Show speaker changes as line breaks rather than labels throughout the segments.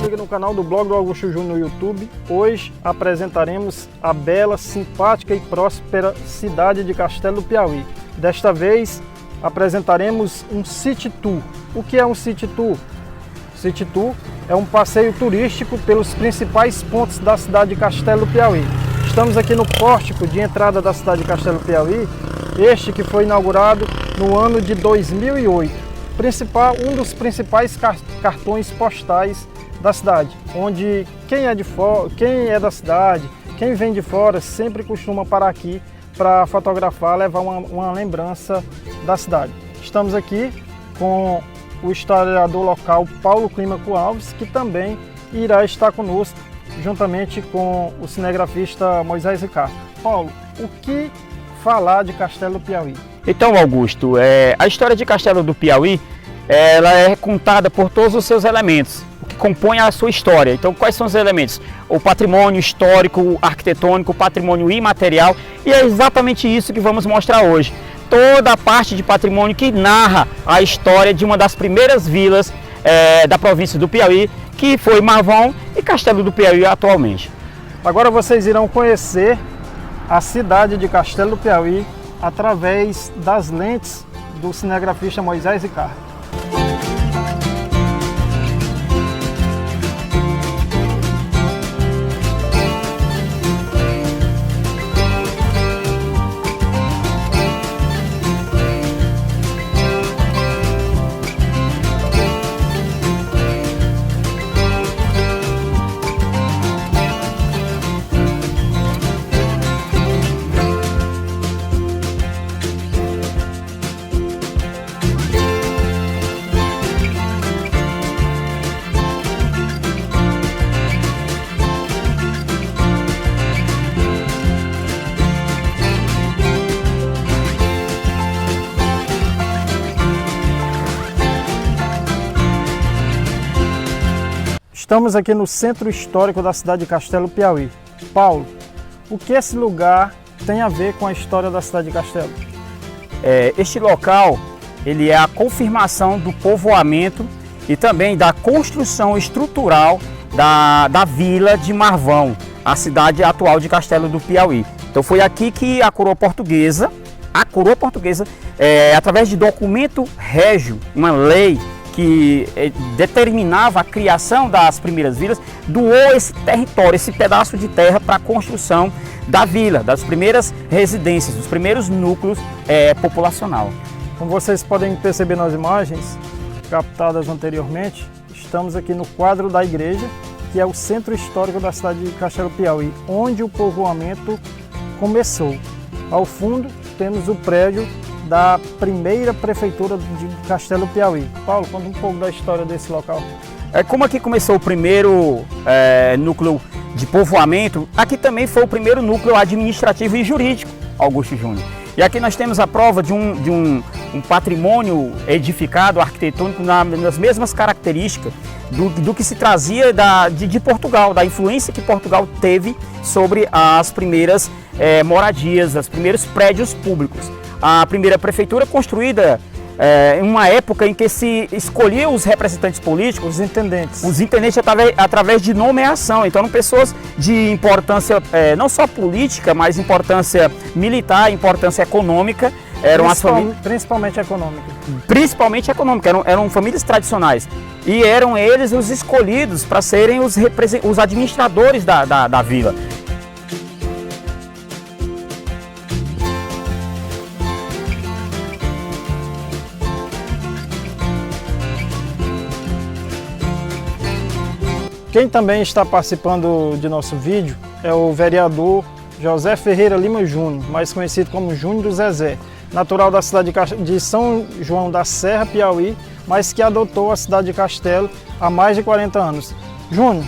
aqui no canal do blog do Augusto Júnior no YouTube. Hoje apresentaremos a bela, simpática e próspera cidade de Castelo do Piauí. Desta vez apresentaremos um City Tour. O que é um City Tour? City Tour é um passeio turístico pelos principais pontos da cidade de Castelo do Piauí. Estamos aqui no pórtico de entrada da cidade de Castelo do Piauí, este que foi inaugurado no ano de 2008. Um dos principais cartões postais da cidade, onde quem é da cidade, quem vem de fora, sempre costuma parar aqui para fotografar, levar uma lembrança da cidade. Estamos aqui com o historiador local Paulo Clímaco Alves, que também irá estar conosco, juntamente com o cinegrafista Moisés Ricardo. Paulo, o que falar de Castelo do Piauí?
Então, Augusto, a história de Castelo do Piauí, ela é contada por todos os seus elementos, o que compõe a sua história. Então, quais são os elementos? O patrimônio histórico, arquitetônico, o patrimônio imaterial, e é exatamente isso que vamos mostrar hoje. Toda a parte de patrimônio que narra a história de uma das primeiras vilas da província do Piauí, que foi Marvão e Castelo do Piauí atualmente.
Agora vocês irão conhecer a cidade de Castelo do Piauí através das lentes do cinegrafista Moisés Ricardo. Estamos aqui no centro histórico da cidade de Castelo do Piauí. Paulo, o que esse lugar tem a ver com a história da cidade de Castelo?
Este local ele é a confirmação do povoamento e também da construção estrutural da vila de Marvão, a cidade atual de Castelo do Piauí. Então foi aqui que a coroa portuguesa, através de documento régio, uma lei que determinava a criação das primeiras vilas, doou esse território, esse pedaço de terra para a construção da vila, das primeiras residências, dos primeiros núcleos populacional.
Como vocês podem perceber nas imagens captadas anteriormente, estamos aqui no quadro da igreja, que é o centro histórico da cidade de Castelo do Piauí, onde o povoamento começou. Ao fundo temos o prédio da primeira prefeitura de Castelo do Piauí. Paulo, conta um pouco da história desse local.
Como aqui começou o primeiro núcleo de povoamento, aqui também foi o primeiro núcleo administrativo e jurídico, Augusto Júnior. E aqui nós temos a prova de um patrimônio edificado, arquitetônico, nas mesmas características do que se trazia de Portugal, da influência que Portugal teve sobre as primeiras moradias, os primeiros prédios públicos. A primeira prefeitura construída em uma época em que se escolhia os representantes políticos,
os intendentes
através de nomeação. Então eram pessoas de importância não só política, mas importância militar, importância econômica.
Principalmente econômica.
Principalmente econômica, eram famílias tradicionais. E eram eles os escolhidos para serem os administradores da vila.
Quem também está participando de nosso vídeo é o vereador José Ferreira Lima Júnior, mais conhecido como Júnior do Zezé, natural da cidade de São João da Serra, Piauí, mas que adotou a cidade de Castelo há mais de 40 anos. Júnior,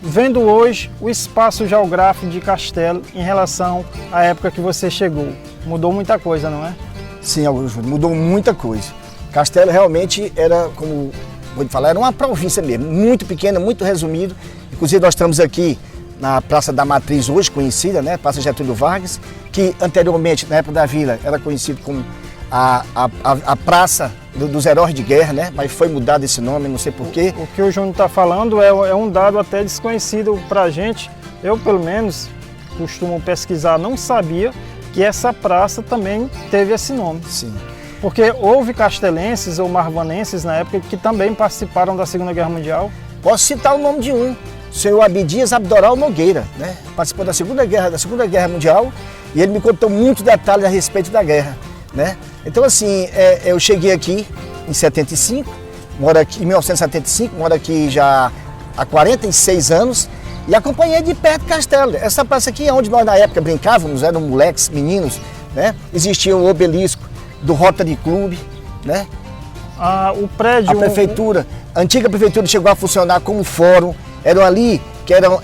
vendo hoje o espaço geográfico de Castelo em relação à época que você chegou, mudou muita coisa, não é?
Sim, Augusto, mudou muita coisa. Castelo realmente era, como vou falar, era uma província mesmo, muito pequena, muito resumido. Inclusive nós estamos aqui na Praça da Matriz, hoje conhecida, né? Praça Getúlio Vargas, que anteriormente, na época da vila, era conhecido como a Praça dos Heróis de Guerra, né? Mas foi mudado esse nome, não sei porquê.
O que o Júnior está falando é um dado até desconhecido para a gente. Eu, pelo menos, costumo pesquisar, não sabia que essa praça também teve esse nome.
Sim.
Porque houve castelenses ou marvanenses na época que também participaram da Segunda Guerra Mundial.
Posso citar o nome de um, o senhor Abdias Abdoral Nogueira, né? Participou da Segunda Guerra Mundial e ele me contou muitos detalhes a respeito da guerra, né? Então assim, eu cheguei aqui em 75, moro aqui em 1975, moro aqui já há 46 anos e acompanhei de perto o castelo. Essa praça aqui é onde nós na época brincávamos, eram moleques, meninos, né? Existia o obelisco do Rotary Club, né?
O prédio...
A prefeitura, a antiga prefeitura chegou a funcionar como fórum, eram ali que eram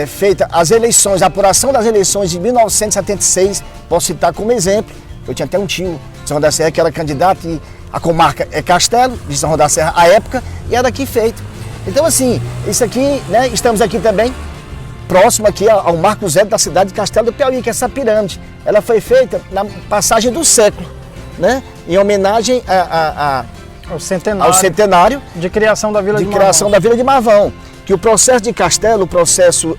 feitas as eleições, a apuração das eleições de 1976, posso citar como exemplo, eu tinha até um tio de São João da Serra que era candidato e a comarca é Castelo, de São João da Serra à época, e era aqui feito. Então assim, isso aqui, né, estamos aqui também, próximo aqui ao Marco Zero da cidade de Castelo do Piauí, que é essa pirâmide. Ela foi feita na passagem do século, né? Em homenagem
ao
centenário
de criação da Vila de Marvão.
criação da Vila de Marvão. Que o processo de Castelo, o processo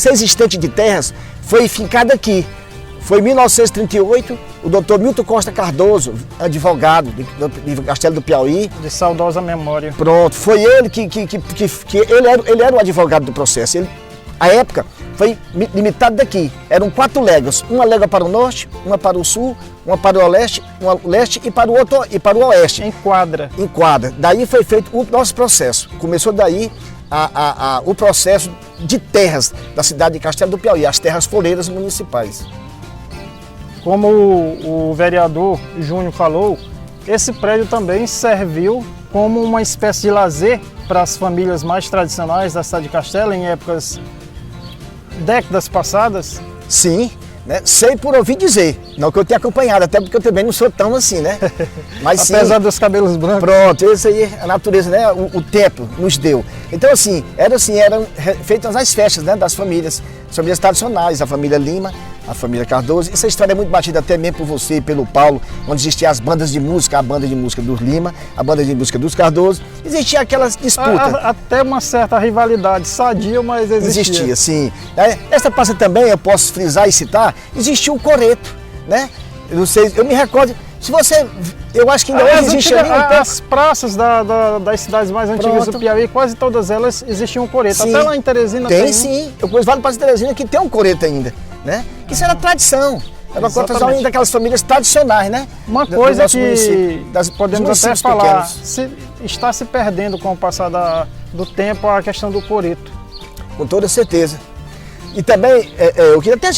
existente de terras foi fincado aqui. Foi em 1938, o doutor Milton Costa Cardoso, advogado de Castelo do Piauí.
De saudosa memória.
Pronto, foi ele que ele era o advogado do processo. A época foi limitado daqui, eram 4 léguas, uma légua para o norte, uma para o sul, uma para o leste e para o oeste.
Enquadra.
Daí foi feito o nosso processo. Começou daí o processo de terras da cidade de Castelo do Piauí, as terras floreiras municipais.
Como o vereador Júnior falou, esse prédio também serviu como uma espécie de lazer para as famílias mais tradicionais da cidade de Castelo em décadas passadas.
Sim, né? Sei por ouvir dizer, não que eu tenha acompanhado, até porque eu também não sou tão assim, né? Mas
apesar dos cabelos brancos.
Pronto, isso aí, a natureza, né? O tempo nos deu. Então assim, eram feitas as festas, né, das famílias tradicionais, a família Lima, a família Cardoso. Essa história é muito batida até mesmo por você e pelo Paulo, onde existiam as bandas de música, a banda de música dos Lima, a banda de música dos Cardoso. Existia aquelas disputas.
Até uma certa rivalidade, sadia, mas existia.
Existia, sim. Essa praça também, eu posso frisar e citar, existia o coreto, né? Eu não sei, eu me recordo, se você, eu acho que ainda hoje existe ali
as praças das cidades mais antigas do Piauí, quase todas elas existiam um coreto.
Sim.
Até lá em Teresina
tem sim. Eu conheço vários praças de Teresina que tem um coreto ainda, né? Que isso era tradição. Era uma tradição daquelas famílias tradicionais, né?
Uma coisa que podemos até falar, está se perdendo com o passar do tempo a questão do coreto.
Com toda certeza. E também, eu queria até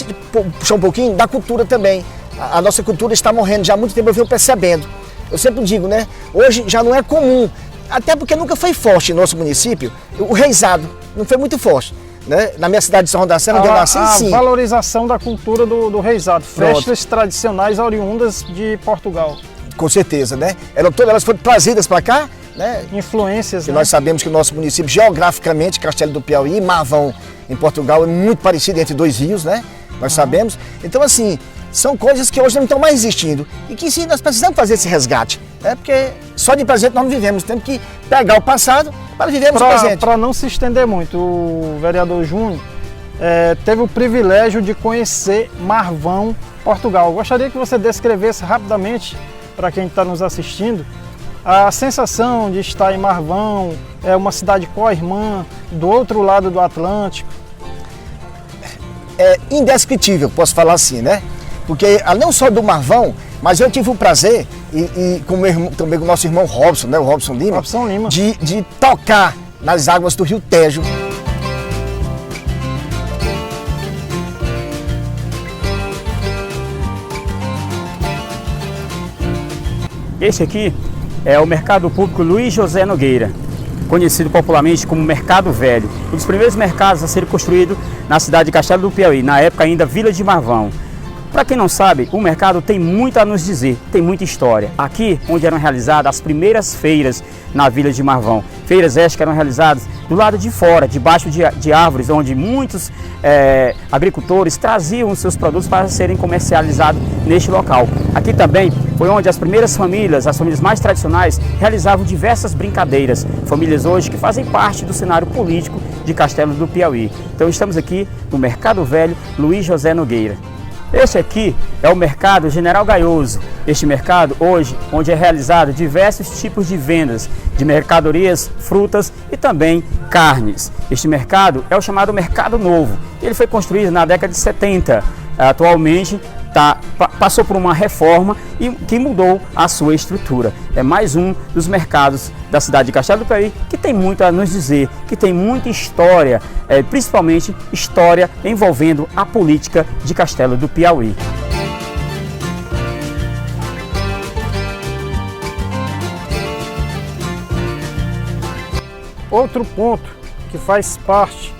puxar um pouquinho da cultura também. A nossa cultura está morrendo, já há muito tempo eu venho percebendo. Eu sempre digo, né? Hoje já não é comum, até porque nunca foi forte no nosso município, o reizado não foi muito forte. Né? Na minha cidade de São João da Serra, onde eu nasci, sim.
A valorização da cultura do reizado, festas tradicionais oriundas de Portugal.
Com certeza, né? Elas foram trazidas para cá, né?
Influências,
né?
Nós
sabemos que o nosso município, geograficamente, Castelo do Piauí e Marvão, em Portugal, é muito parecido entre 2 rios, né? Nós sabemos. Então, assim, são coisas que hoje não estão mais existindo e que sim, nós precisamos fazer esse resgate, né? Porque só de presente nós não vivemos, temos que pegar o passado para vivermos o presente.
Para não se estender muito, o vereador Júnior teve o privilégio de conhecer Marvão, Portugal. Gostaria que você descrevesse rapidamente, para quem está nos assistindo, a sensação de estar em Marvão, uma cidade co-irmã, do outro lado do Atlântico.
É indescritível, posso falar assim, né? Porque não só do Marvão, mas eu tive o prazer, e com também com o nosso irmão Robson, né? O Robson Lima. De tocar nas águas do Rio Tejo.
Esse aqui é o Mercado Público Luiz José Nogueira, conhecido popularmente como Mercado Velho, um dos primeiros mercados a ser construído na cidade de Castelo do Piauí, na época ainda Vila de Marvão. Para quem não sabe, o mercado tem muito a nos dizer, tem muita história. Aqui, onde eram realizadas as primeiras feiras na Vila de Marvão. Feiras estas que eram realizadas do lado de fora, debaixo de árvores, onde muitos agricultores traziam os seus produtos para serem comercializados neste local. Aqui também foi onde as primeiras famílias, as famílias mais tradicionais, realizavam diversas brincadeiras. Famílias hoje que fazem parte do cenário político de Castelo do Piauí. Então estamos aqui no Mercado Velho Luiz José Nogueira. Este aqui é o Mercado General Gaioso. Este mercado hoje, onde é realizado diversos tipos de vendas de mercadorias, frutas e também carnes. Este mercado é o chamado Mercado Novo. Ele foi construído na década de 70. Atualmente passou por uma reforma e que mudou a sua estrutura. É mais um dos mercados da cidade de Castelo do Piauí que tem muito a nos dizer, que tem muita história, principalmente história envolvendo a política de Castelo do Piauí.
Outro ponto que faz parte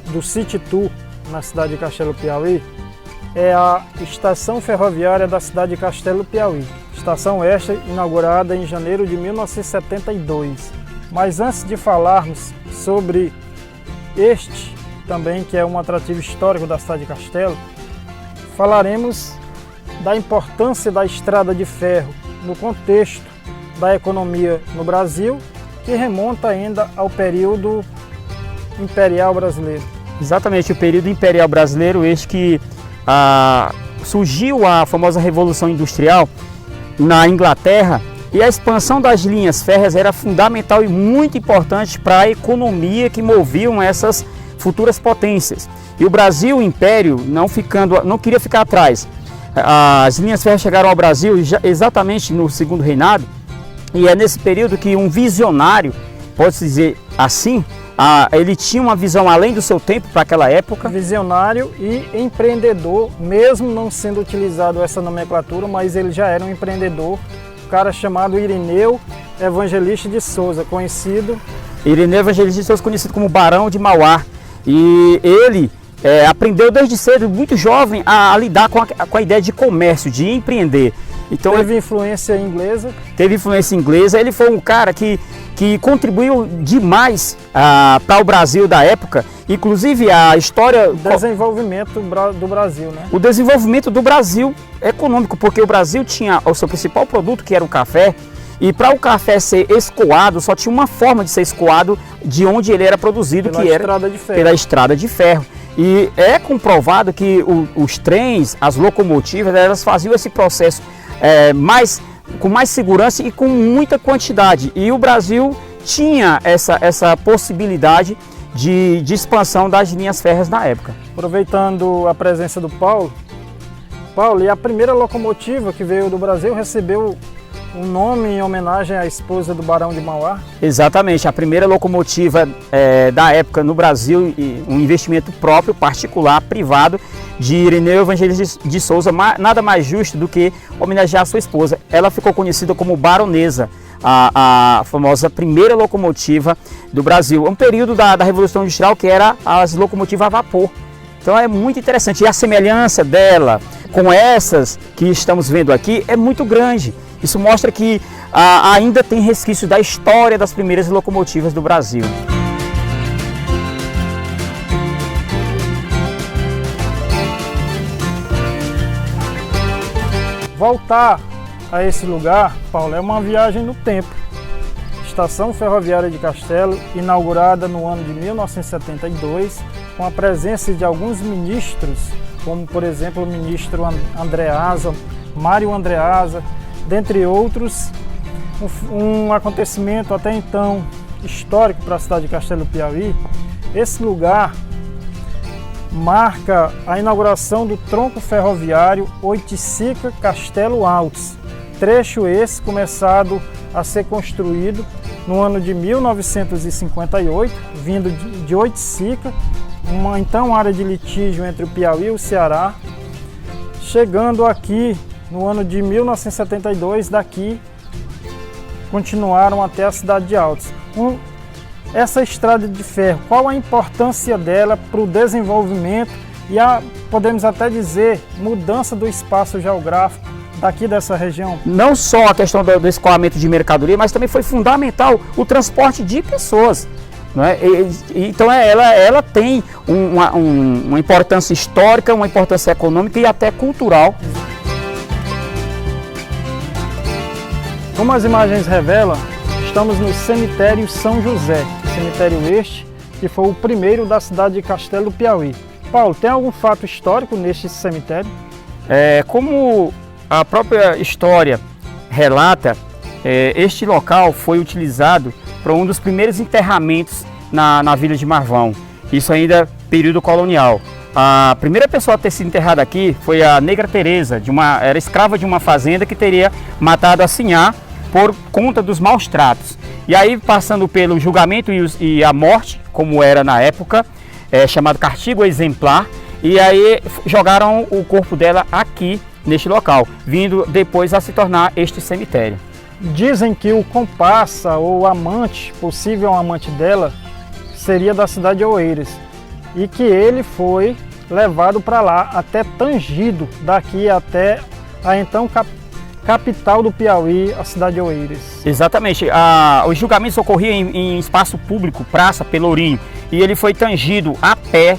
do City Tour na cidade de Castelo do Piauí é a estação ferroviária da cidade de Castelo do Piauí. Estação esta inaugurada em janeiro de 1972. Mas antes de falarmos sobre este também, que é um atrativo histórico da cidade de Castelo, falaremos da importância da estrada de ferro no contexto da economia no Brasil, que remonta ainda ao período imperial brasileiro.
Exatamente, o período imperial brasileiro, este que surgiu a famosa Revolução Industrial na Inglaterra, e a expansão das linhas férreas era fundamental e muito importante para a economia que moviam essas futuras potências. E o Brasil, o Império, não queria ficar atrás. As linhas férreas chegaram ao Brasil exatamente no Segundo Reinado, e é nesse período que um visionário, pode-se dizer assim, ele tinha uma visão além do seu tempo para aquela época.
Visionário e empreendedor, mesmo não sendo utilizado essa nomenclatura, mas ele já era um empreendedor, um cara chamado Irineu Evangelista de Souza, conhecido como Barão de Mauá. E ele aprendeu desde cedo, muito jovem, a lidar com a ideia de comércio, de empreender. Então, teve influência inglesa.
Teve influência inglesa. Ele foi um cara que contribuiu demais para o Brasil da época. Inclusive a história...
O desenvolvimento do Brasil, né?
O desenvolvimento do Brasil econômico, porque o Brasil tinha o seu principal produto, que era o café. E para o café ser escoado, só tinha uma forma de ser escoado de onde ele era produzido, que era pela estrada de ferro. E é comprovado que os trens, as locomotivas, elas faziam esse processo com mais segurança e com muita quantidade. E o Brasil tinha essa possibilidade de expansão das linhas férreas na época.
Aproveitando a presença do Paulo, e a primeira locomotiva que veio do Brasil recebeu um nome em homenagem à esposa do Barão de Mauá?
Exatamente, a primeira locomotiva da época no Brasil, um investimento próprio, particular, privado, de Irineu Evangelista de Souza, nada mais justo do que homenagear a sua esposa. Ela ficou conhecida como Baronesa, a famosa primeira locomotiva do Brasil. Um período da Revolução Industrial que era as locomotivas a vapor. Então é muito interessante, e a semelhança dela com essas que estamos vendo aqui é muito grande. Isso mostra que ainda tem resquício da história das primeiras locomotivas do Brasil.
Voltar a esse lugar, Paulo, é uma viagem no tempo. Estação Ferroviária de Castelo, inaugurada no ano de 1972, com a presença de alguns ministros, como por exemplo o ministro Andreasa, Mário Andreasa, dentre outros. Um acontecimento até então histórico para a cidade de Castelo do Piauí. Esse lugar marca a inauguração do tronco ferroviário Oiticica-Castelo Altos, trecho esse começado a ser construído no ano de 1958, vindo de Oiticica, uma então área de litígio entre o Piauí e o Ceará, chegando aqui no ano de 1972, daqui continuaram até a cidade de Altos. Essa estrada de ferro, qual a importância dela para o desenvolvimento e podemos até dizer, mudança do espaço geográfico daqui dessa região.
Não só a questão do escoamento de mercadoria, mas também foi fundamental o transporte de pessoas. Não é? Então ela tem uma importância histórica, uma importância econômica e até cultural.
Como as imagens revelam, estamos no cemitério São José, cemitério este, que foi o primeiro da cidade de Castelo do Piauí. Paulo, tem algum fato histórico neste cemitério?
Como a própria história relata, este local foi utilizado para um dos primeiros enterramentos na Vila de Marvão, isso ainda período colonial. A primeira pessoa a ter sido enterrada aqui foi a Negra Teresa, era escrava de uma fazenda que teria matado a Sinhá por conta dos maus tratos. E aí, passando pelo julgamento e a morte, como era na época, chamado castigo exemplar, e aí jogaram o corpo dela aqui, neste local, vindo depois a se tornar este cemitério.
Dizem que o comparsa ou amante, possível amante dela, seria da cidade de Oeiras, e que ele foi levado para lá, até Tangido, daqui até a então capital do Piauí, a cidade de Oeiras.
Exatamente. Os julgamentos ocorriam em espaço público, Praça Pelourinho, e ele foi tangido a pé,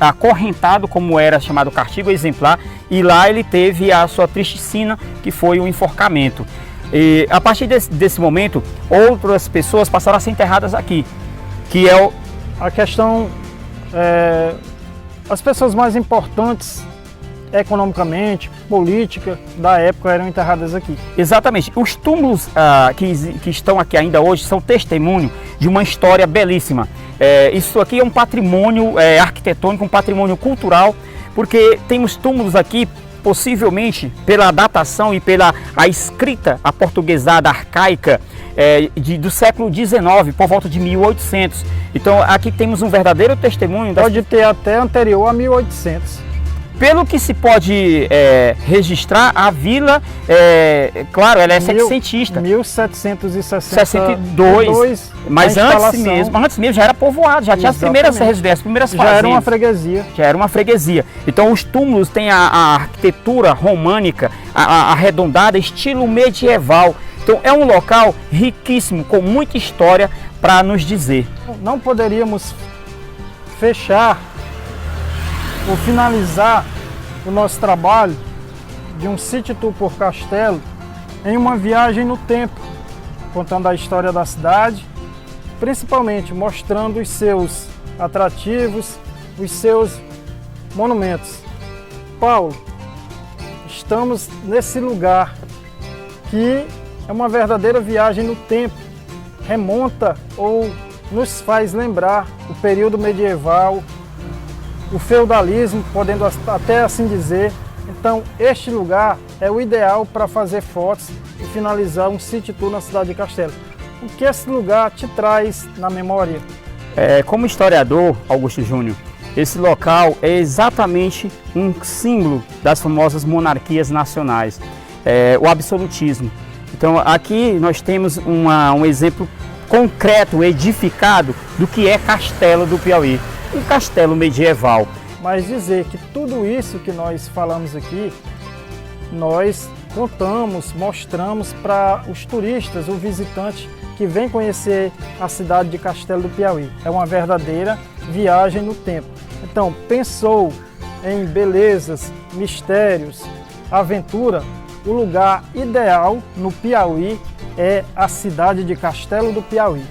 acorrentado, como era chamado castigo exemplar, e lá ele teve a sua triste sina, que foi o enforcamento. E a partir desse momento, outras pessoas passaram a ser enterradas aqui, que é
a questão, as pessoas mais importantes economicamente, política da época eram enterradas aqui.
Exatamente. Os túmulos que estão aqui ainda hoje são testemunho de uma história belíssima. Isso aqui é um patrimônio arquitetônico, um patrimônio cultural, porque temos túmulos aqui, possivelmente pela datação e pela escrita aportuguesada arcaica do século XIX, por volta de 1800. Então aqui temos um verdadeiro testemunho.
Pode ter até anterior a 1800.
Pelo que se pode registrar, a vila, claro, ela é setecentista.
1762.
Mas antes mesmo já era povoado, já tinha as primeiras residências, as primeiras fazendas.
Já era uma freguesia.
Já era uma freguesia. Então os túmulos têm a arquitetura românica, arredondada, estilo medieval. Então é um local riquíssimo, com muita história para nos dizer.
Não poderíamos fechar ou finalizar o nosso trabalho de um City Tour por Castelo em uma viagem no tempo, contando a história da cidade, principalmente mostrando os seus atrativos, os seus monumentos. Paulo, estamos nesse lugar que é uma verdadeira viagem no tempo, remonta ou nos faz lembrar o período medieval, o feudalismo, podendo até assim dizer. Então este lugar é o ideal para fazer fotos e finalizar um City Tour na cidade de Castelo. O que esse lugar te traz na memória?
Como historiador, Augusto Júnior, esse local é exatamente um símbolo das famosas monarquias nacionais, o absolutismo. Então aqui nós temos um exemplo concreto, edificado, do que é Castelo do Piauí. Um castelo medieval.
Mas dizer que tudo isso que nós falamos aqui, nós contamos, mostramos para os turistas, o visitante que vem conhecer a cidade de Castelo do Piauí. É uma verdadeira viagem no tempo. Então, pensou em belezas, mistérios, aventura, o lugar ideal no Piauí é a cidade de Castelo do Piauí.